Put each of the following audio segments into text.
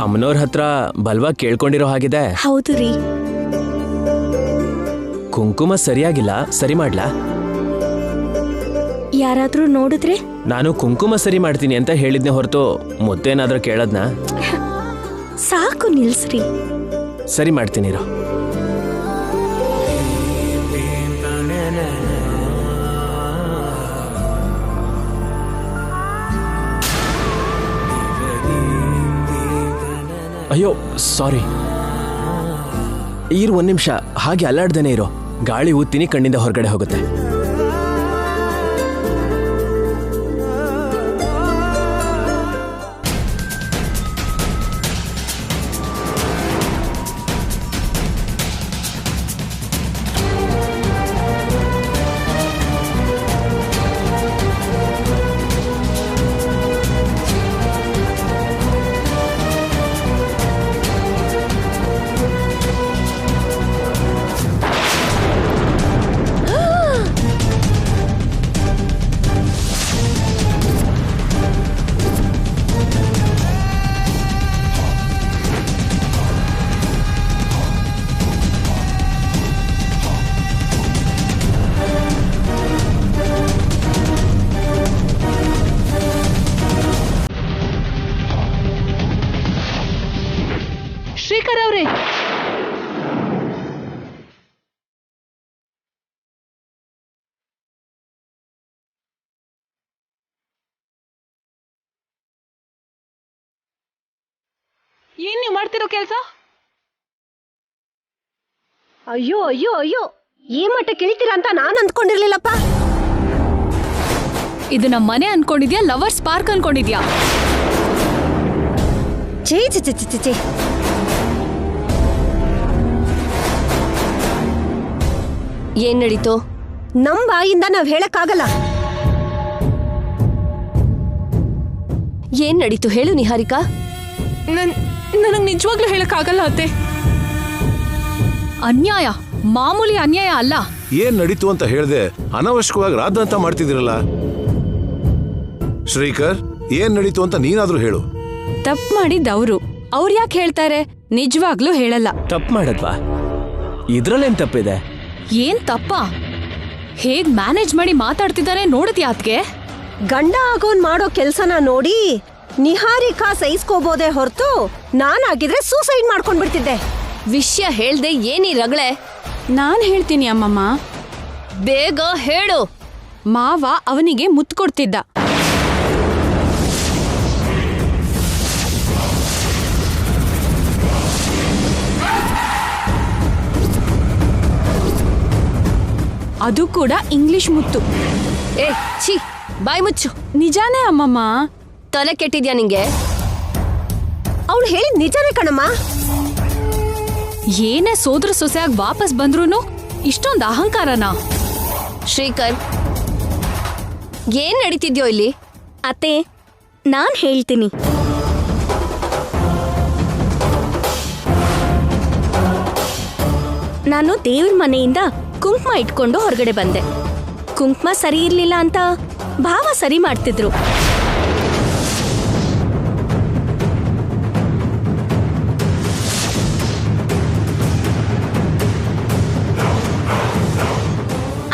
ಅಮ್ಮನವ್ರ ಹತ್ರ ಬಲ್ವಾ ಕೇಳ್ಕೊಂಡಿರೋ ಹಾಗಿದೆ. ಹೌದು ರೀ. ಕುಂಕುಮ ಸರಿಯಾಗಿಲ್ಲ, ಸರಿ ಮಾಡ್ಲಾ? ಯಾರಾದ್ರೂ ನೋಡಿದ್ರೆ? ನಾನು ಕುಂಕುಮ ಸರಿ ಮಾಡ್ತೀನಿ ಅಂತ ಹೇಳಿದ್ನೆ ಹೊರತು ಮುದ್ದೇನಾದ್ರೂ ಕೇಳದ್ನಾ? ಸಾಕು ನಿಲ್ಸ್ರಿ. ಸರಿ ಮಾಡ್ತೀನಿರೋ. ಅಯ್ಯೋ ಸಾರಿ. ಇರು ಒಂದ್ ನಿಮಿಷ, ಹಾಗೆ ಅಲ್ಲಾಡ್ದೇನೆ ಇರೋ. ಗಾಳಿ ಊದ್ತೀನಿ, ಕಣ್ಣಿಂದ ಹೊರಗಡೆ ಹೋಗುತ್ತೆ. ಶ್ರೀಕರ್ ಅವರೇ, ಏನ್ ನೀವು ಮಾಡ್ತಿರೋ ಕೆಲ್ಸ? ಅಯ್ಯೋ ಅಯ್ಯೋ ಅಯ್ಯೋ, ಈ ಮಟ್ಟ ಕೇಳ್ತೀರಾ ಅಂತ ನಾನ್ ಅಂದ್ಕೊಂಡಿರ್ಲಿಲ್ಲಪ್ಪ. ಇದು ನಮ್ಮ ಮನೆ ಅನ್ಕೊಂಡಿದ್ಯಾ, ಲವರ್ಸ್ ಪಾರ್ಕ್ ಅನ್ಕೊಂಡಿದ್ಯಾ? ಚೇ ಚೇ ಚೇ ಚೇ ಚೇ. ಏನ್ ನಡೀತು? ನಮ್ ಬಾಯಿಂದ ನಾವ್ ಹೇಳಕ್ಕಾಗಲ್ಲ. ಏನ್ ನಡೀತು ಹೇಳು ನಿಹಾರಿಕಾ. ನನಗ್ ನಿಜವಾಗ್ಲೂ ಹೇಳಕ್ಕಾಗಲ್ಲ ಅತ್ತೆ. ಅನ್ಯಾಯ, ಮಾಮೂಲಿ ಅನ್ಯಾಯ ಅಲ್ಲ. ಏನ್ ನಡೀತು ಅಂತ ಹೇಳ್ದೆ ಅನವಶ್ಯಕವಾಗಿ ರಾದ್ದಂತ ಮಾಡ್ತಿದಿರಲ್ಲ. ಶ್ರೀಕರ್, ಏನ್ ನಡೀತು ಅಂತ ನೀನಾದ್ರೂ ಹೇಳು. ತಪ್ಪು ಮಾಡಿದ್ದ ಅವ್ರು ಯಾಕೆ ಹೇಳ್ತಾರೆ? ನಿಜವಾಗ್ಲೂ ಹೇಳಲ್ಲ. ತಪ್ಪು ಮಾಡದ್ವಾ? ಇದ್ರಲ್ಲೇನ್ ತಪ್ಪಿದೆ? ಏನ್ ತಪ್ಪ? ಹೇಗ್ ಮ್ಯಾನೇಜ್ ಮಾಡಿ ಮಾತಾಡ್ತಿದ್ದಾನೆ ನೋಡಿದ್ಯಾ ಅದ್ಕೆ? ಗಂಡ ಆಗೋನ್ ಮಾಡೋ ಕೆಲ್ಸನ ನೋಡಿ ನಿಹಾರಿಕಾ ಸಹಿಸ್ಕೋಬೋದೇ ಹೊರತು ನಾನಾಗಿದ್ರೆ ಸೂಸೈಡ್ ಮಾಡ್ಕೊಂಡ್ಬಿಡ್ತಿದ್ದೆ. ವಿಷಯ ಹೇಳ್ದೆ ಏನಿ ರಗಳೆ? ನಾನ್ ಹೇಳ್ತೀನಿ ಅಮ್ಮಮ್ಮ. ಬೇಗ ಹೇಳು. ಮಾವ ಅವನಿಗೆ ಮುತ್ತು ಕೊಡ್ತಿದ್ದ. ಅದು ಕೂಡ ಇಂಗ್ಲಿಷ್ ಮುತ್ತು. ಏ ಛೀ, ಬಾಯ್ ಮುಚ್ಚು. ನಿಜಾನೇ ಅಮ್ಮಮ್ಮ. ತಲೆ ಕೆಟ್ಟಿದ್ಯಾ ನಿಂಗೆ? ಅವಳು ಹೇಳಿದ್ ನಿಜಾನೇ ಕಣಮ್ಮ. ಏನೇ ಸೋದರ ಸೊಸೆಯಾಗಿ ವಾಪಸ್ ಬಂದ್ರೂನು ಇಷ್ಟೊಂದು ಅಹಂಕಾರನಾ? ಶ್ರೀಕರ್, ಏನ್ ನಡೀತಿದ್ಯೋ ಇಲ್ಲಿ? ಅತ್ತೆ, ನಾನ್ ಹೇಳ್ತೀನಿ. ನಾನು ದೇವ್ರ ಮನೆಯಿಂದ ಕುಂಕುಮ ಇಟ್ಕೊಂಡು ಹೊರಗಡೆ ಬಂದೆ. ಕುಂಕುಮ ಸರಿ ಇರ್ಲಿಲ್ಲ ಅಂತ ಭಾವ ಸರಿ ಮಾಡ್ತಿದ್ರು.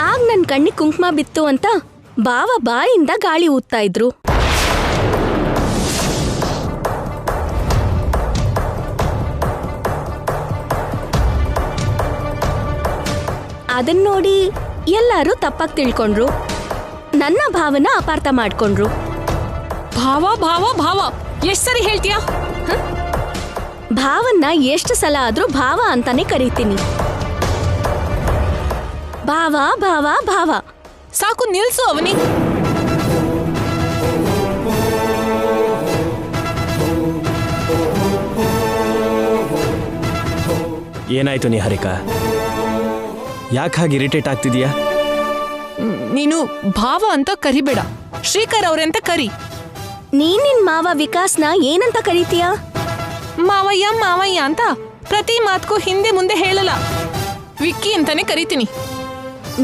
ಆಗ ನನ್ ಕಣ್ಣಿಗೆ ಕುಂಕುಮ ಬಿತ್ತು ಅಂತ ಭಾವ ಬಾಯಿಂದ ಗಾಳಿ ಊದ್ತಾ ಇದ್ರು. ಅದನ್ನ ನೋಡಿ ಎಲ್ಲರೂ ತಪ್ಪಾಗಿ ತಿಳ್ಕೊಂಡ್ರು. ನನ್ನ ಭಾವನ ಅಪಾರ್ಥ ಮಾಡ್ಕೊಂಡ್ರು. ಭಾವ ಭಾವ ಭಾವ ಎಷ್ಟ್ ಸರಿ ಹೇಳ್ತೀಯಾ? ಭಾವನ್ನ ಎಷ್ಟು ಸಲ ಆದ್ರೂ ಭಾವ ಅಂತಾನೆ ಕರೀತೀನಿ. ಭಾವ ಭಾವ ಭಾವ. ಸಾಕು, ನಿಲ್ಸು ಅವನಿ. ಏನಾಯ್ತು ನಿಹಾರಿಕಾ? ಯಾಕೆ ಹಾಗೆ ಇರಿಟೇಟ್ ಆಗ್ತಿದೀಯಾ? ನೀನು ಭಾವ ಅಂತ ಕರಿಬೇಡ, ಶ್ರೀಕರ್ ಅವ್ರೆಂತ ಕರಿ. ನಿನ್ ಮಾವ ವಿಕಾಸ್ನ ಏನಂತ ಕರೀತೀಯ? ಮಾವಯ್ಯ ಮಾವಯ್ಯ ಅಂತ ಪ್ರತಿ ಮಾತ್ಗೂ ಹಿಂದೆ ಮುಂದೆ ಹೇಳಲ್ಲ, ವಿಕ್ಕಿ ಅಂತಾನೆ ಕರಿತೀನಿ.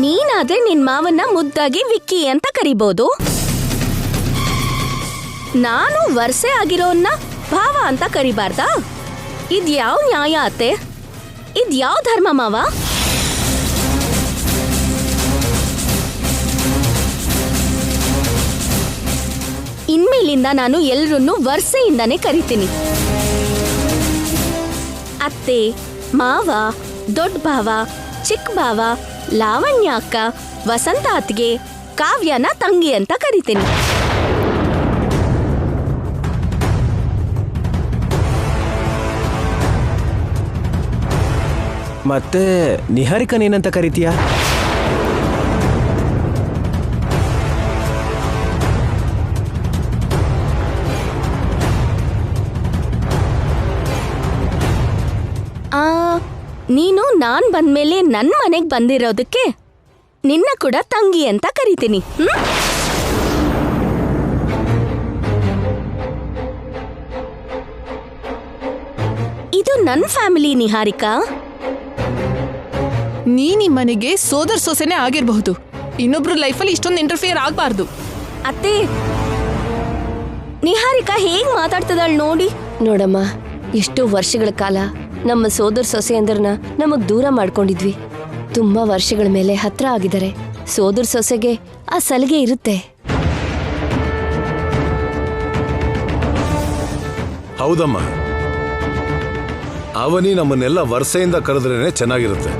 ನೀನಾದ್ರೆ ನಿನ್ ಮಾವನ್ನ ಮುದ್ದಾಗಿ ವಿಕ್ಕಿ ಅಂತ ಕರಿಬೋದು. ನಾನು ವರ್ಷೆ ಆಗಿರೋನ್ನ ಭಾವ ಅಂತ ಕರಿಬಾರ್ದಾ? ಇದ್ಯಾವ ನ್ಯಾಯ ಅತ್ತೆ? ಇದ್ಯಾವ ಧರ್ಮ ಮಾವ? ಇನ್ಮೇಲಿಂದ ನಾನು ಎಲ್ರನ್ನೂ ವರ್ಷೆಯಿಂದಾನೇ ಕರಿತೀನಿ. ಅತ್ತೆ, ಮಾವ, ದೊಡ್ಡ ಭಾವ, ಚಿಕ್ಕ ಭಾವ, ಲಾವಣ್ಯ ಅಕ್ಕ, ವಸಂತ ಅತ್ತಿಗೆ, ಕಾವ್ಯನ ತಂಗಿ ಅಂತ ಕರಿತೀನಿ. ಮತ್ತೆ ನಿಹಾರಿಕನೇನಂತ ಕರಿತೀಯಾ? ನೀನು ನಾನ್ ಬಂದ್ಮೇಲೆ ನನ್ ಮನೆಗ್ ಬಂದಿರೋದಕ್ಕೆ ನಿನ್ನ ಕೂಡ ತಂಗಿ ಅಂತ ಕರಿತೀನಿ. ಇದು ನನ್ ಫ್ಯಾಮಿಲಿ ನಿಹಾರಿಕಾ. ನೀನ್ ಈ ಮನೆಗೆ ಸೋದರ ಸೊಸೆನೇ ಆಗಿರಬಹುದು, ಇನ್ನೊಬ್ರು ಲೈಫಲ್ಲಿ ಇಷ್ಟೊಂದು ಇಂಟರ್ಫಿಯರ್ ಆಗ್ಬಾರ್ದು. ಅತ್ತೆ, ನಿಹಾರಿಕಾ ಹೇಗ್ ಮಾತಾಡ್ತದಳ್ ನೋಡಿ. ನೋಡಮ್ಮ, ಎಷ್ಟು ವರ್ಷಗಳ ಕಾಲ ನಮ್ಮ ಸೋದರ ಸೊಸೆಯಂದ್ರನ್ನ ನಮಗ್ ದೂರ ಮಾಡ್ಕೊಂಡಿದ್ವಿ. ತುಂಬಾ ವರ್ಷಗಳ ಮೇಲೆ ಹತ್ರ ಆಗಿದ್ದಾರೆ. ಸೋದರ ಸೊಸೆಗೆ ಆ ಸಲಿಗೆ ಇರುತ್ತೆ. ಹೌದಮ್ಮ, ಅವನಿ ನಮ್ಮನ್ನೆಲ್ಲ ವರ್ಷೆಯಿಂದ ಕರೆದ್ರೇನೆ ಚೆನ್ನಾಗಿರುತ್ತೆ.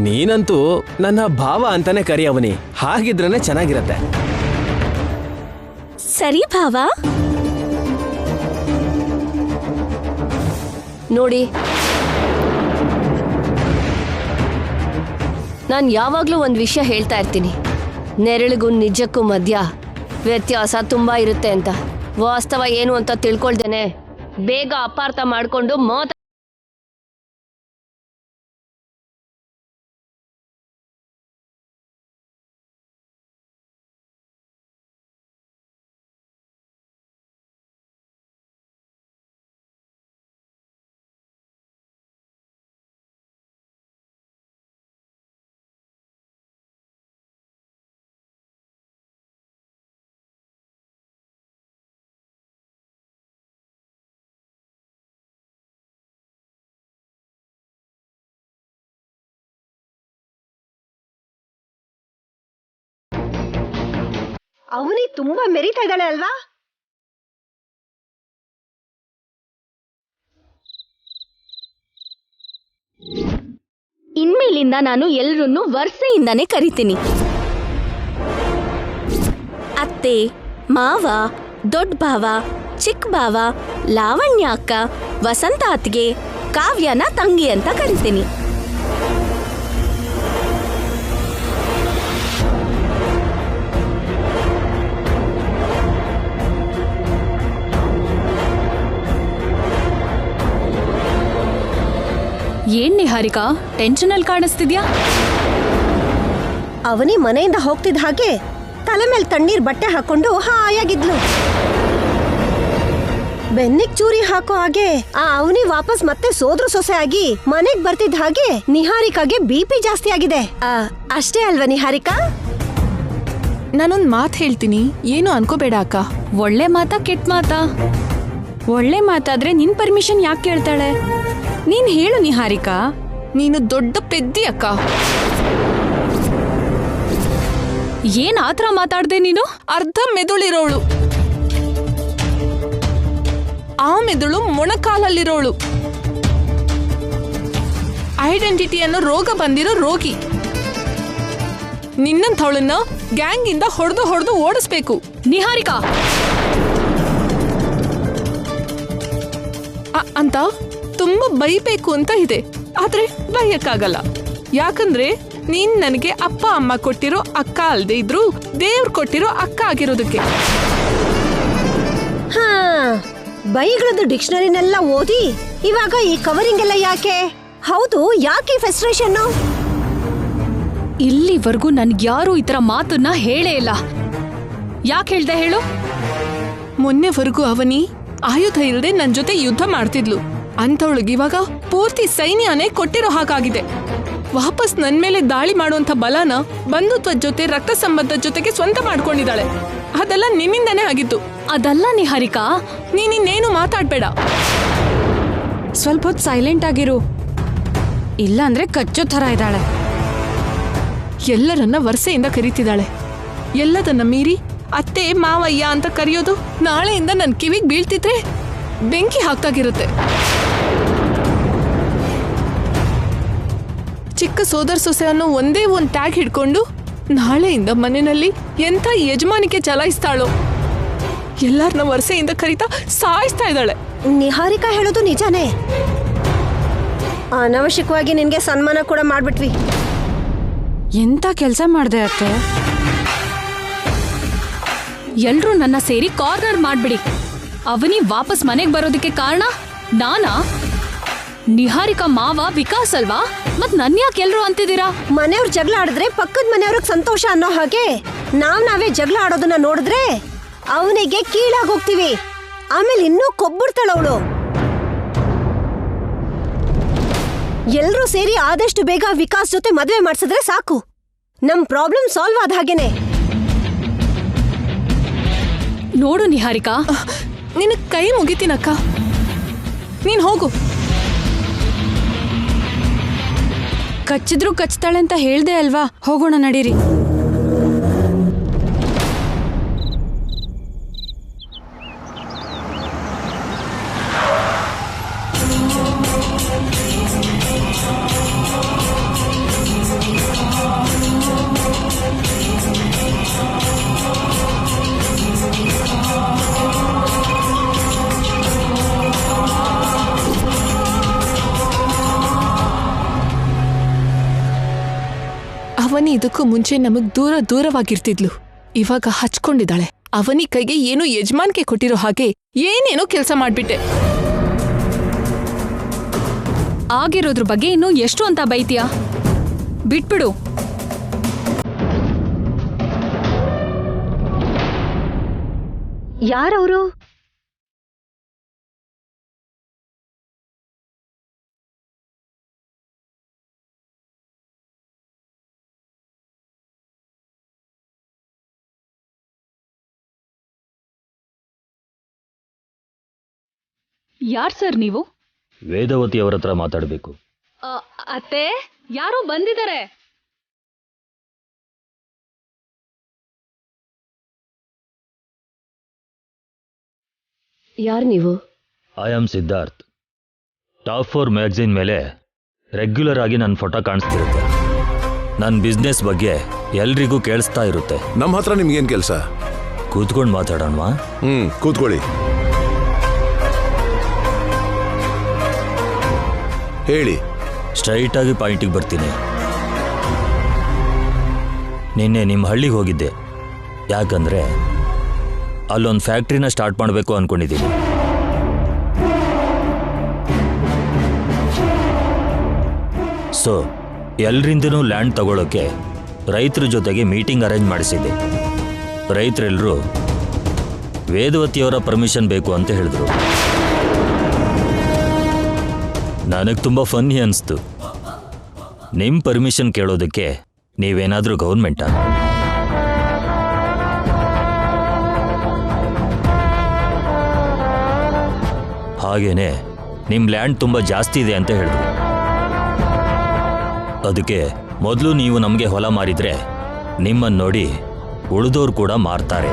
ನೀನಂತೂ ನನ್ನ ಭಾವ ಅಂತಾನೆ ಕರಿ ಅವನಿ, ಹಾಗಿದ್ರೇನೆ ಚೆನ್ನಾಗಿರತ್ತೆ. ಸರಿ ಭಾವ. ನೋಡಿ, ನಾನು ಯಾವಾಗ್ಲೂ ಒಂದ್ ವಿಷಯ ಹೇಳ್ತಾ ಇರ್ತೀನಿ, ನೆರಳಿಗೂ ನಿಜಕ್ಕೂ ಮಧ್ಯ ವ್ಯತ್ಯಾಸ ತುಂಬಾ ಇರುತ್ತೆ ಅಂತ. ವಾಸ್ತವ ಏನು ಅಂತ ತಿಳ್ಕೊಳ್ದೇನೆ ಬೇಗ ಅಪಾರ್ಥ ಮಾಡ್ಕೊಂಡು ಅವನಿ ತುಂಬಾ ಮೆರಿತಾ ಇದ್ದಾಳೆ ಅಲ್ವಾ? ಇನ್ಮೇಲಿಂದ ನಾನು ಎಲ್ರನ್ನೂ ವರ್ಷೆಯಿಂದಾನೇ ಕರಿತೀನಿ. ಅತ್ತೆ, ಮಾವ, ದೊಡ್ಡ ಭಾವ, ಚಿಕ್ಕ ಭಾವ, ಲಾವಣ್ಯ ಅಕ್ಕ, ವಸಂತ ಅತ್ತಿಗೆ, ಕಾವ್ಯನ ತಂಗಿ ಅಂತ ಕರಿತೀನಿ. ಏನ್ ನಿಹಾರಿಕಾ, ಟೆನ್ಷನ್ ಅಲ್ಲಿ ಕಾಣಿಸ್ತಿದ್ಯಾ? ಅವನಿ ಮನೆಯಿಂದ ಹೋಗ್ತಿದ್ದ ಹಾಗೆ ತಲೆ ಮೇಲೆ ತಣ್ಣೀರ್ ಬಟ್ಟೆ ಹಾಕೊಂಡು ಹಾಯಾಗಿದ್ಲು. ಬೆನ್ನಿಗ್ ಚೂರಿ ಹಾಕೋ ಹಾಗೆ ಆ ಅವನಿ ವಾಪಸ್ ಮತ್ತೆ ಸೋದ್ರ ಸೊಸೆ ಆಗಿ ಮನೆಗ್ ಬರ್ತಿದ್ದ ಹಾಗೆ ನಿಹಾರಿಕಾಗೆ BP ಜಾಸ್ತಿ ಆಗಿದೆ. ಅಷ್ಟೇ ಅಲ್ವಾ ನಿಹಾರಿಕಾ? ನಾನೊಂದ್ ಮಾತ್ ಹೇಳ್ತೀನಿ, ಏನು ಅನ್ಕೋಬೇಡ ಅಕ್ಕ. ಒಳ್ಳೆ ಮಾತಾ ಕೆಟ್ಟ ಮಾತಾ? ಒಳ್ಳೆ ಮಾತಾದ್ರೆ ನಿನ್ ಪರ್ಮಿಷನ್ ಯಾಕೆ ಕೇಳ್ತಾಳೆ? ನೀನ್ ಹೇಳು ನಿಹಾರಿಕಾ, ನೀನು ದೊಡ್ಡ ಪೆದ್ದಿ ಅಕ್ಕ. ಏನ್ ಆತರ ಮಾತಾಡ್ದೆ ನೀನು? ಅರ್ಧ ಮೆದುಳಿರೋಳು, ಆ ಮೆದುಳು ಮೊಣಕಾಲಲ್ಲಿರೋಳು, ಐಡೆಂಟಿಟಿ ಅನ್ನೋ ರೋಗ ಬಂದಿರೋ ರೋಗಿ. ನಿನ್ನಂಥವಳನ್ನ ಗ್ಯಾಂಗ್ ಇಂದ ಹೊಡೆದು ಓಡಿಸ್ಬೇಕು ನಿಹಾರಿಕಾ ಅಂತ ತುಂಬಾ ಬೈಬೇಕು ಅಂತ ಇದೆ, ಆದ್ರೆ ಬೈಯಕ್ಕಾಗಲ್ಲ. ಯಾಕಂದ್ರೆ ನೀನ್ ನನಗೆ ಅಪ್ಪ ಅಮ್ಮ ಕೊಟ್ಟಿರೋ ಅಕ್ಕ ಅಲ್ದೇ ಇದ್ರು ದೇವ್ರು ಕೊಟ್ಟಿರೋ ಅಕ್ಕ ಆಗಿರೋದಕ್ಕೆ. ಹಾ, ಬೈಗಳದ್ದು ಡಿಕ್ಷನರಿನೆಲ್ಲ ಓದಿ ಇವಾಗ ಈ ಕವರಿಂಗ್ ಎಲ್ಲ ಯಾಕೆ? ಹೌದು, ಯಾಕೆ ಫ್ರಸ್ಟ್ರೇಷನ್? ಇಲ್ಲಿವರೆಗೂ ನನ್ಗೆ ಯಾರು ಈ ತರ ಮಾತನ್ನ ಹೇಳೇ ಇಲ್ಲ. ಯಾಕೆ ಹೇಳ್ದೆ ಹೇಳು? ಮೊನ್ನೆವರೆಗೂ ಅವನಿ ಆಯುಧ ಇಲ್ಲದೆ ನನ್ ಜೊತೆ ಯುದ್ಧ ಮಾಡ್ತಿದ್ಲು. ಅಂತವಳಿಗೆ ಇವಾಗ ಪೂರ್ತಿ ಸೈನ್ಯನೇ ಕೊಟ್ಟಿರೋ ಹಾಗಾಗಿದೆ. ವಾಪಸ್ ನನ್ ಮೇಲೆ ದಾಳಿ ಮಾಡುವಂತ ಬಲನ ಬಂಧುತ್ವದ ಜೊತೆ ರಕ್ತ ಸಂಬಂಧದ ಜೊತೆಗೆ ಸ್ವಂತ ಮಾಡ್ಕೊಂಡಿದ್ದಾಳೆ. ಅದೆಲ್ಲ ನಿನ್ನಿಂದಾನೇ ಆಗಿತ್ತು. ಅದಲ್ಲ ನಿಹಾರಿಕಾ, ನೀನಿನ್ನೇನು ಮಾತಾಡ್ಬೇಡ. ಸ್ವಲ್ಪ ಹೊತ್ತು ಸೈಲೆಂಟ್ ಆಗಿರು, ಇಲ್ಲ ಅಂದ್ರೆ ಕಚ್ಚೋ ಥರ ಇದ್ದಾಳೆ. ಎಲ್ಲರನ್ನ ವರಸೆಯಿಂದ ಕರೀತಿದ್ದಾಳೆ. ಎಲ್ಲದನ್ನ ಮೀರಿ ಅತ್ತೆ ಮಾವಯ್ಯ ಅಂತ ಕರೆಯೋದು ನಾಳೆಯಿಂದ ನನ್ನ ಕಿವಿಗೆ ಬೀಳ್ತಿದ್ರೆ ಬೆಂಕಿ ಹಾಕ್ತಾಗಿರುತ್ತೆ. ಚಿಕ್ಕ ಸೋದರ ಸೊಸೆ ಅನ್ನೋ ಒಂದೇ ಒಂದು ಟ್ಯಾಗ್ ಹಿಡ್ಕೊಂಡು ನಾಳೆಯಿಂದ ಮನೆಯಲ್ಲಿ ಎಂಥ ಯಜಮಾನಿಕೆ ಚಲಾಯಿಸ್ತಾಳೋ. ಎಲ್ಲರನ್ನ ವರಸೆಯಿಂದ ಕರೀತಾ ಸಾಯಿಸ್ತಾ ಇದ್ದಾಳೆ. ನಿಹಾರಿಕಾ ಹೇಳೋದು ನಿಜಾನೇ. ಅನಾವಶ್ಯಕವಾಗಿ ನಿನ್ಗೆ ಸನ್ಮಾನ ಕೂಡ ಮಾಡ್ಬಿಟ್ವಿ. ಎಂತ ಕೆಲಸ ಮಾಡ್ದೆ ಅತ್ತೆ? ಎಲ್ರೂ ನನ್ನ ಸೇರಿ ಕಾರ್ನರ್ ಮಾಡ್ಬಿಡಿ. ಅವನಿ ವಾಪಸ್ ಮನೆಗೆ ಬರೋದಕ್ಕೆ ಕಾರಣ ನಾನಾ? ನಿಹಾರಿಕಾ ಮಾವ ವಿಕಾಸ್ ಅಲ್ವಾ? ಮತ್ ನನ್ಯಾಕೆ ಎಲ್ರು ಅಂತಿದ್ದೀರಾ? ಮನೆಯವ್ರ ಜಗಳ ಆಡಿದ್ರೆ ಪಕ್ಕದ ಮನೆಯವ್ರಿಗೆ ಸಂತೋಷ ಅನ್ನೋ ಹಾಗೆ ನಾವೇ ಜಗಳ ಆಡೋದನ್ನ ನೋಡಿದ್ರೆ ಅವನಿಗೆ ಕೀಳಾಗಿ ಹೋಗ್ತೀವಿ. ಆಮೇಲೆ ಇನ್ನೂ ಕೊಬ್ಬಿಡ್ತಾಳವಳು. ಎಲ್ರೂ ಸೇರಿ ಆದಷ್ಟು ಬೇಗ ವಿಕಾಸ್ ಜೊತೆ ಮದ್ವೆ ಮಾಡ್ಸಿದ್ರೆ ಸಾಕು, ನಮ್ ಪ್ರಾಬ್ಲಮ್ ಸಾಲ್ವ್ ಆದ ಹಾಗೇನೆ. ನೋಡು ನಿಹಾರಿಕಾ, ನಿನ್ನ ಕೈ ಮುಗಿತೀನಕ್ಕ, ನೀನ್ ಹೋಗು. ಕಚ್ಚಿದ್ರು ಕಚ್ತಾಳೆ ಅಂತ ಹೇಳ್ದೆ ಅಲ್ವಾ, ಹೋಗೋಣ ನಡೀರಿ. ಅವನಿ ಇದಕ್ಕೂ ಮುಂಚೆ ನಮಗ್ ದೂರವಾಗಿರ್ತಿದ್ಲು. ಇವಾಗ ಹಚ್ಕೊಂಡಿದ್ದಾಳೆ. ಅವನಿ ಕೈಗೆ ಏನೋ ಯಜಮಾನ್ಕೆ ಕೊಟ್ಟಿರೋ ಹಾಗೆ ಏನೇನೋ ಕೆಲಸ ಮಾಡ್ಬಿಟ್ಟೆ. ಆಗಿರೋದ್ರ ಬಗ್ಗೆ ಇನ್ನು ಎಷ್ಟು ಅಂತ ಬೈತೀಯಾ? ಬಿಟ್ಬಿಡು. ಯಾರವರು? ಯಾರ್ ಸರ್ ನೀವು? ವೇದವತಿ ಅವರ ಹತ್ರ ಮಾತಾಡಬೇಕು. ಅತ್ತೆ, ಯಾರೋ ಬಂದಿದ್ದಾರೆ. ಯಾರು ನೀವು? I am Siddharth. Top 4 magazine ಮೇಲೆ ರೆಗ್ಯುಲರ್ ಆಗಿ ನನ್ನ ಫೋಟೋ ಕಾಣಿಸ್ತಿರುತ್ತೆ. ನನ್ನ ಬಿಸ್ನೆಸ್ ಬಗ್ಗೆ ಎಲ್ರಿಗೂ ಕೇಳಿಸ್ತಾ ಇರುತ್ತೆ. ನಮ್ಮ ಹತ್ರ ನಿಮ್ಗೇನ್ ಕೆಲಸ? ಕೂತ್ಕೊಂಡು ಮಾತಾಡೋಣವಾ? ಕೂತ್ಕೊಳ್ಳಿ. ಹೇಳಿ. ಸ್ಟ್ರೈಟ್ ಆಗಿ ಪಾಯಿಂಟಿಗೆ ಬರ್ತೀನಿ. ನಿನ್ನೆ ನಿಮ್ಮ ಹಳ್ಳಿಗೆ ಹೋಗಿದ್ದೆ. ಯಾಕಂದ್ರೆ ಅಲ್ಲೊಂದು ಫ್ಯಾಕ್ಟ್ರಿನ ಸ್ಟಾರ್ಟ್ ಮಾಡಬೇಕು ಅಂದ್ಕೊಂಡಿದ್ದೀನಿ. ಸೊ ಎಲ್ರಿಂದನೂ ಲ್ಯಾಂಡ್ ತಗೊಳ್ಳೋಕ್ಕೆ ರೈತರ ಜೊತೆಗೆ ಮೀಟಿಂಗ್ ಅರೇಂಜ್ ಮಾಡಿಸಿದ್ದೆ. ರೈತರೆಲ್ಲರೂ ವೇದವತಿಯವರ ಪರ್ಮಿಷನ್ ಬೇಕು ಅಂತ ಹೇಳಿದ್ರು. ನನಗೆ ತುಂಬ ಫನ್ನಿ ಅನಿಸ್ತು. ನಿಮ್ಮ ಪರ್ಮಿಷನ್ ಕೇಳೋದಕ್ಕೆ ನೀವೇನಾದರೂ ಗೌರ್ಮೆಂಟಾ? ಹಾಗೇನೆ ನಿಮ್ಮ ಲ್ಯಾಂಡ್ ತುಂಬ ಜಾಸ್ತಿ ಇದೆ ಅಂತ ಹೇಳಿದ್ರು. ಅದಕ್ಕೆ ಮೊದಲು ನೀವು ನಮಗೆ ಹೊಲ ಮಾರಿದ್ರೆ ನಿಮ್ಮನ್ನು ನೋಡಿ ಉಳಿದೋರು ಕೂಡ ಮಾರ್ತಾರೆ.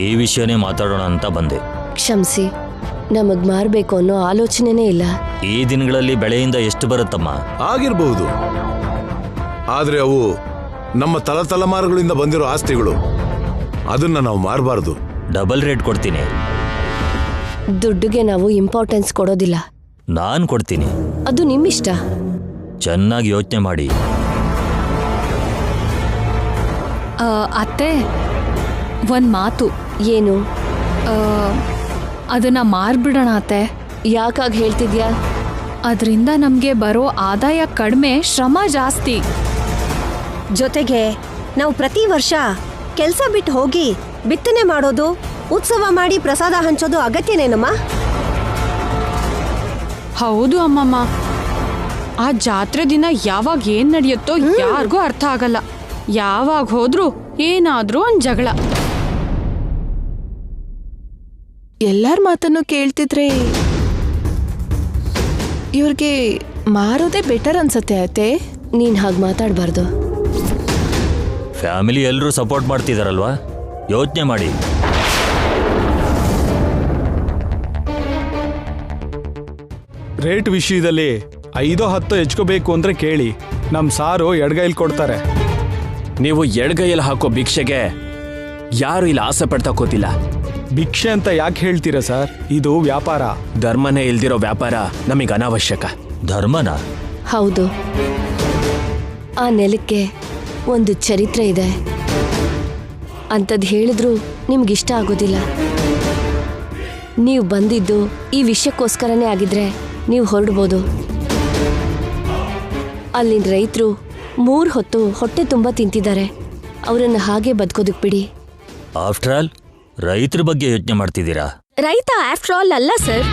ಈ ವಿಷಯನೇ ಮಾತಾಡೋಣ ಅಂತ ಬಂದೆ. ಕ್ಷಮಿಸಿ, ನಮಗ್ ಮಾರ್ಬೇಕು ಅನ್ನೋ ಆಲೋಚನೆನೇ ಇಲ್ಲ. ಈ ದಿನಗಳಲ್ಲಿ ಬೆಳೆಯಿಂದ ಎಷ್ಟು ಬರುತ್ತಮ್ಮ? ಆಗಿರಬಹುದು, ಆದ್ರೆ ಅವು ನಮ್ಮ ತಲೆಮಾರುಗಳಿಂದ ಬಂದಿರೋ ಆಸ್ತಿಗಳು. ಅದನ್ನ ನಾವು ಮಾರಬಾರ್ದು. ಡಬಲ್ ರೇಟ್ ಕೊಡ್ತೀನಿ. ದುಡ್ಡುಗೆ ನಾವು ಇಂಪಾರ್ಟೆನ್ಸ್ ಕೊಡೋದಿಲ್ಲ. ನಾನು ಕೊಡ್ತೀನಿ. ಅದು ನಿಮ್ಮಿಷ್ಟ. ಚೆನ್ನಾಗಿ ಯೋಚನೆ ಮಾಡಿ. ಅತ್ತೆ, ಒಂದ್ ಮಾತು. ಏನು? ಅದನ್ನ ಮಾರ್ಬಿಡೋಣ ಅತ್ತೆ. ಯಾಕಾಗಿ ಹೇಳ್ತಿದ್ಯಾ? ಅದರಿಂದ ನಮ್ಗೆ ಬರೋ ಆದಾಯ ಕಡಿಮೆ, ಶ್ರಮ ಜಾಸ್ತಿ. ಜೊತೆಗೆ ನಾವು ಪ್ರತಿ ವರ್ಷ ಕೆಲಸ ಬಿಟ್ಟು ಹೋಗಿ ಬಿತ್ತನೆ ಮಾಡೋದು, ಉತ್ಸವ ಮಾಡಿ ಪ್ರಸಾದ ಹಂಚೋದು ಅಗತ್ಯನೇನಮ್ಮ? ಹೌದು ಅಮ್ಮಮ್ಮ, ಆ ಜಾತ್ರೆ ದಿನ ಯಾವಾಗ ಏನ್ ನಡೆಯುತ್ತೋ ಯಾರಿಗೂ ಅರ್ಥ ಆಗಲ್ಲ. ಯಾವಾಗ ಹೋದ್ರೂ ಏನಾದ್ರೂ ಒಂದ್ ಜಗಳ. ಎಲ್ಲಾರ ಮಾತನ್ನು ಕೇಳ್ತಿದ್ರೆ ಇವ್ರಿಗೆ ಮಾರೋದೇ ಬೆಟರ್ ಅನ್ಸತ್ತೆ ಅತ್ತೆ. ನೀನ್ ಹಾಗೆ ಮಾತಾಡಬಾರ್ದು. ಫ್ಯಾಮಿಲಿ ಎಲ್ಲರೂ ಸಪೋರ್ಟ್ ಮಾಡ್ತಿದಾರಲ್ವಾ, ಯೋಚನೆ ಮಾಡಿ. ರೇಟ್ ವಿಷಯದಲ್ಲಿ 5-10 ಹೆಚ್ಕೋಬೇಕು ಅಂದ್ರೆ ಕೇಳಿ, ನಮ್ ಸಾರು ಎಡಗೈಲಿ ಕೊಡ್ತಾರೆ. ನೀವು ಎಡಗೈಯಲ್ಲಿ ಹಾಕೋ ಭಿಕ್ಷೆಗೆ ಯಾರು ಇಲ್ಲಿ ಆಸೆ ಪಡ್ತಾ ಕೂತಿಲ್ಲ. ಭಿಕ್ಷೆ ಅಂತ ಯಾಕೆ ಹೇಳ್ತೀರಾ ಸರ್? ಇದು ವ್ಯಾಪಾರ. ಧರ್ಮನೇ ಇಲ್ದಿರೋ ವ್ಯಾಪಾರ ನಮಗೆ ಅನಾವಶ್ಯಕ. ಧರ್ಮನ? ಹೌದು, ಆ ನೆಲಕ್ಕೆ ಒಂದು ಚರಿತ್ರೆ ಇದೆ. ಅಂಥದ್ದು ಹೇಳಿದ್ರು ನಿಮ್ಗಿಷ್ಟ ಆಗೋದಿಲ್ಲ. ನೀವು ಬಂದಿದ್ದು ಈ ವಿಷಯಕ್ಕೋಸ್ಕರನೇ ಆಗಿದ್ರೆ ನೀವು ಹೊರಡ್ಬೋದು. ಅಲ್ಲಿನ ರೈತರು 3 ಹೊತ್ತು ಹೊಟ್ಟೆ ತುಂಬ ತಿಂತಿದ್ದಾರೆ. ಅವರನ್ನು ಹಾಗೆ ಬದುಕೋದಕ್ಕೆ ಬಿಡಿ. ಆಫ್ಟರ್ ಆಲ್ ರೈತರ ಬಗ್ಗೆ ಯೋಚನೆ ಮಾಡ್ತಿದ್ದೀರಾ? ರೈತ ಆಫ್ಟರ್ ಆಲ್ ಅಲ್ಲ ಸರ್.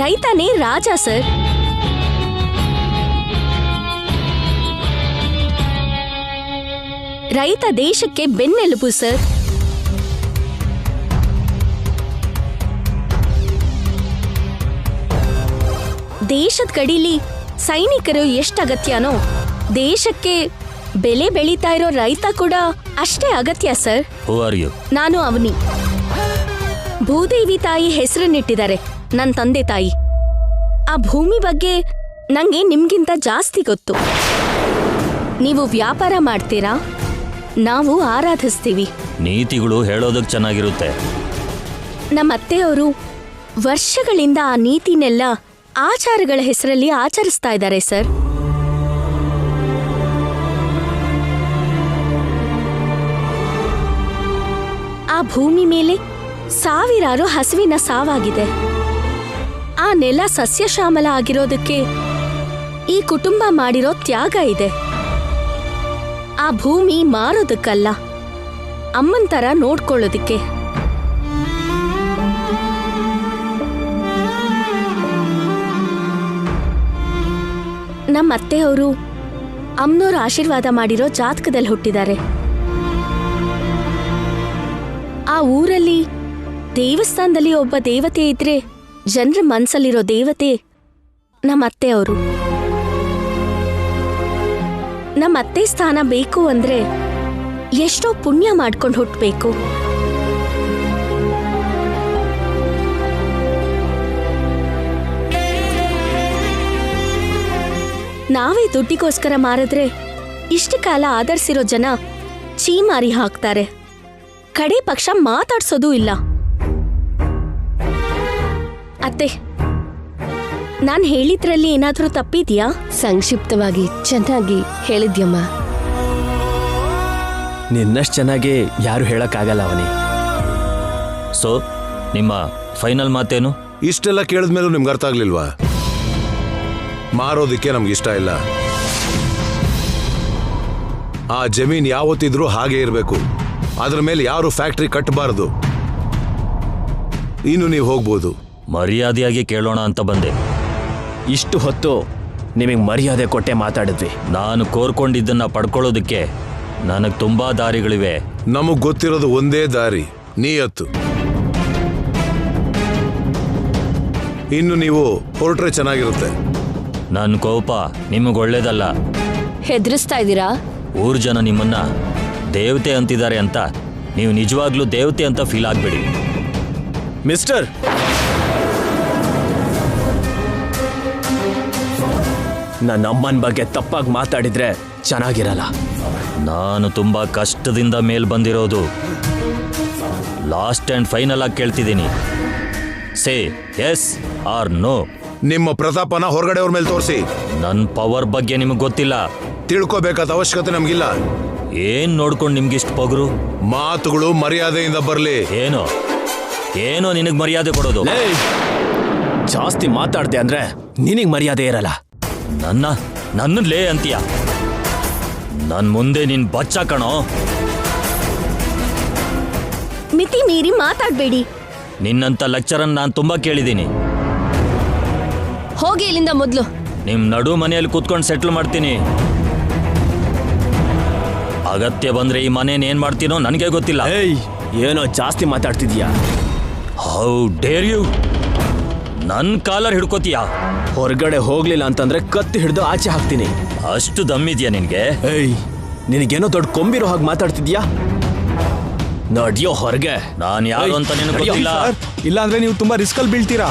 ರೈತನೇ ರಾಜ ಸರ್. ರೈತ ದೇಶಕ್ಕೆ ಬೆನ್ನೆಲುಬು ಸರ್. ದೇಶದ ಕಡೀಲಿ ಸೈನಿಕರು ಎಷ್ಟು ಅಗತ್ಯನೋ, ದೇಶಕ್ಕೆ ಬೆಲೆ ಬೆಳೀತಾ ಇರೋ ರೈತ ಕೂಡ ಅಷ್ಟೇ ಅಗತ್ಯ ಸರ್. Who are you? ನಾನು ಅವನಿ. ಭೂದೇವಿ ತಾಯಿ ಹೆಸರನ್ನಿಟ್ಟಿದ್ದಾರೆ ನನ್ನ ತಂದೆ ತಾಯಿ. ಆ ಭೂಮಿ ಬಗ್ಗೆ ನಂಗೆ ನಿಮ್ಗಿಂತ ಜಾಸ್ತಿ ಗೊತ್ತು. ನೀವು ವ್ಯಾಪಾರ ಮಾಡ್ತೀರಾ, ನಾವು ಆರಾಧಿಸ್ತೀವಿ. ನೀತಿಗಳು ಹೇಳೋದಕ್ಕೆ ಚೆನ್ನಾಗಿರುತ್ತೆ. ನಮ್ಮ ಅತ್ತೆಯವರು ವರ್ಷಗಳಿಂದ ಆ ನೀತಿನೆಲ್ಲ ಆಚಾರಗಳ ಹೆಸರಲ್ಲಿ ಆಚರಿಸ್ತಾ ಇದ್ದಾರೆ ಸರ್. ಆ ಭೂಮಿ ಮೇಲೆ ಸಾವಿರಾರು ಹಸುವಿನ ಸಾವಾಗಿದೆ. ಆ ನೆಲ ಸಸ್ಯಶ್ಯಾಮಲ ಆಗಿರೋದಕ್ಕೆ ಈ ಕುಟುಂಬ ಮಾಡಿರೋ ತ್ಯಾಗ ಇದೆ. ಆ ಭೂಮಿ ಮಾರೋದಕ್ಕಲ್ಲ, ಅಮ್ಮನ್ ತರ ನೋಡ್ಕೊಳ್ಳೋದಕ್ಕೆ. ನಮ್ಮ ಅತ್ತೆಯವರು ಅಮ್ಮನವ್ರ ಆಶೀರ್ವಾದ ಮಾಡಿರೋ ಜಾತಕದಲ್ಲಿ ಹುಟ್ಟಿದ್ದಾರೆ. ಆ ಊರಲ್ಲಿ ದೇವಸ್ಥಾನದಲ್ಲಿ ಒಬ್ಬ ದೇವತೆ ಇದ್ರೆ ಜನರ ಮನ್ಸಲ್ಲಿರೋ ದೇವತೆ ನಮ್ಮ ಅತ್ತೆಯವರು. ನಮ್ಮ ಅತ್ತೆ ಸ್ಥಾನ ಬೇಕು ಅಂದ್ರೆ ಎಷ್ಟೋ ಪುಣ್ಯ ಮಾಡ್ಕೊಂಡು ಹುಟ್ಟಬೇಕು. ನಾವೇ ದುಡ್ಡಿಗೋಸ್ಕರ ಮಾರಿದ್ರೆ ಇಷ್ಟು ಕಾಲ ಆಧರಿಸಿರೋ ಜನ ಚೀಮಾರಿ ಹಾಕ್ತಾರೆ. ಕಡೆ ಪಕ್ಷ ಮಾತಾಡ್ಸೋದೂ ಇಲ್ಲ. ಅತ್ತೆ, ನಾನ್ ಹೇಳಿದ್ರಲ್ಲಿ ಏನಾದ್ರೂ ತಪ್ಪಿದ್ಯಾ? ಸಂಕ್ಷಿಪ್ತವಾಗಿ ಚೆನ್ನಾಗಿ ಹೇಳಿದ್ಯಮ್ಮ. ನಿನ್ನಷ್ಟು ಚೆನ್ನಾಗಿ ಯಾರು ಹೇಳಕ್ಕಾಗಲ್ಲ ಅವನಿ. ಸೊ ನಿಮ್ಮ ಫೈನಲ್ ಮಾತೇನು? ಇಷ್ಟೆಲ್ಲ ಕೇಳಿದ್ಮೇಲೂ ನಿಮ್ಗೆ ಅರ್ಥ ಆಗ್ಲಿಲ್ವಾ? ಮಾರೋದಿಕ್ಕೆ ನಮ್ಗೆ ಇಷ್ಟ ಇಲ್ಲ. ಆ ಜಮೀನ್ ಯಾವತ್ತಿದ್ರೂ ಹಾಗೆ ಇರಬೇಕು. ಅದ್ರ ಮೇಲೆ ಯಾರು ಫ್ಯಾಕ್ಟ್ರಿ ಕಟ್ಟಬಾರದು. ಇನ್ನು ನೀವು ಹೋಗ್ಬೋದು. ಮರ್ಯಾದೆಯಾಗಿ ಕೇಳೋಣ ಅಂತ ಬಂದೆ. ಇಷ್ಟು ಹೊತ್ತು ನಿಮಗೆ ಮರ್ಯಾದೆ ಕೊಟ್ಟೆ ಮಾತಾಡಿದ್ವಿ. ನಾನು ಕೋರ್ಕೊಂಡಿದ್ದನ್ನ ಪಡ್ಕೊಳ್ಳೋದಕ್ಕೆ ನನಗೆ ತುಂಬಾ ದಾರಿಗಳಿವೆ. ನಮಗ್ ಗೊತ್ತಿರೋದು ಒಂದೇ ದಾರಿ, ನೀಯತ್ತು. ಇನ್ನು ನೀವು ಹೊರಟ್ರೆ ಚೆನ್ನಾಗಿರುತ್ತೆ. ನನ್ನ ಕೋಪ ನಿಮಗೆ ಒಳ್ಳೇದಲ್ಲ. ಹೆದರಿಸ್ತಾ ಇದ್ದೀರಾ? ಊರ್ ಜನ ನಿಮ್ಮನ್ನ ದೇವತೆ ಅಂತಿದ್ದಾರೆ ಅಂತ ನೀವು ನಿಜವಾಗ್ಲೂ ದೇವತೆ ಅಂತ ಫೀಲ್ ಆಗ್ಬೇಡಿ. ಮಿಸ್ಟರ್, ನನ್ನ ಅಮ್ಮನ ಬಗ್ಗೆ ತಪ್ಪಾಗಿ ಮಾತಾಡಿದ್ರೆ ಚೆನ್ನಾಗಿರಲ್ಲ. ನಾನು ತುಂಬಾ ಕಷ್ಟದಿಂದ ಮೇಲ್ ಬಂದಿರೋದು. ಲಾಸ್ಟ್ ಅಂಡ್ ಫೈನಲ್ ಆಗಿ ಕೇಳ್ತಿದ್ದೀನಿ, ಸೇ ಎಸ್ ಆರ್ ನೋ. ನಿಮ್ಮ ಪ್ರತಾಪನ ಹೊರಗಡೆ ಅವ್ರ ಮೇಲೆ ತೋರಿಸಿ. ನನ್ನ ಪವರ್ ಬಗ್ಗೆ ನಿಮಗೆ ಗೊತ್ತಿಲ್ಲ. ತಿಳ್ಕೋಬೇಕಾದ ಅವಶ್ಯಕತೆ ನಮ್ಗಿಲ್ಲ. ಏನ್ ನೋಡ್ಕೊಂಡು ನಿಮ್ಗಿಷ್ಟು ಪೊಗರು? ಮಾತುಗಳು ಮರ್ಯಾದೆಯಿಂದ ಬರ್ಲಿ. ಏನೋ ಏನೋ ನಿನಗೆ ಮರ್ಯಾದೆ ಕೊಡೋದು? ಜಾಸ್ತಿ ಮಾತಾಡ್ದೆ ಅಂದ್ರೆ ನಿನಗೆ ಮರ್ಯಾದೆ ಇರಲ್ಲ. ನನ್ನ ಲೇ ಅಂತೀಯ? ನನ್ ಮುಂದೆ ನೀನ್ ಬಚ್ಚ ಕಣೋ. ಮಿತಿ ಮೀರಿ ಮಾತಾಡ್ಬೇಡಿ. ನಿನ್ನಂತ ಲೆಕ್ಚರನ್ ನಾನು ತುಂಬಾ ಕೇಳಿದ್ದೀನಿ. ಹೋಗಿ ಇಲ್ಲಿಂದ ಮೊದ್ಲು. ನಿಮ್ ನಡು ಮನೆಯಲ್ಲಿ ಕೂತ್ಕೊಂಡು ಸೆಟ್ಲ್ ಮಾಡ್ತೀನಿ. ಅಗತ್ಯ ಬಂದ್ರೆ ಈ ಮನೇನ್ ಏನ್ ಮಾಡ್ತೀನೋ ನನಗೆ ಗೊತ್ತಿಲ್ಲ. ಏಯ್, ಏನೋ ಜಾಸ್ತಿ ಮಾತಾಡ್ತಿದ್ಯಾ. How dare you? ನನ್ ಕಾಲರ್ ಹಿಡ್ಕೋತೀಯಾ? ಹೊರಗಡೆ ಹೋಗ್ಲಿಲ್ಲ ಅಂತಂದ್ರೆ ಕತ್ತಿ ಹಿಡಿದು ಆಚೆ ಹಾಕ್ತೀನಿ. ಅಷ್ಟು ದಮ್ಮಿದ್ಯಾ ನಿನ್ಗೆ? ಏಯ್, ನಿನಗೇನೋ ದೊಡ್ಡ ಕೊಂಬಿರೋ ಹಾಗೆ ಮಾತಾಡ್ತಿದ್ಯಾ. ನಡಿಯೋ ಹೊರಗೆ. ನಾನ್ ಯಾರು ಅಂತ ನಿನಗೆ ಗೊತ್ತಿಲ್ಲ. ಇಲ್ಲ ಅಂದ್ರೆ ನೀವು ತುಂಬಾ ರಿಸ್ಕಲ್ಲಿ ಬೀಳ್ತೀರಾ.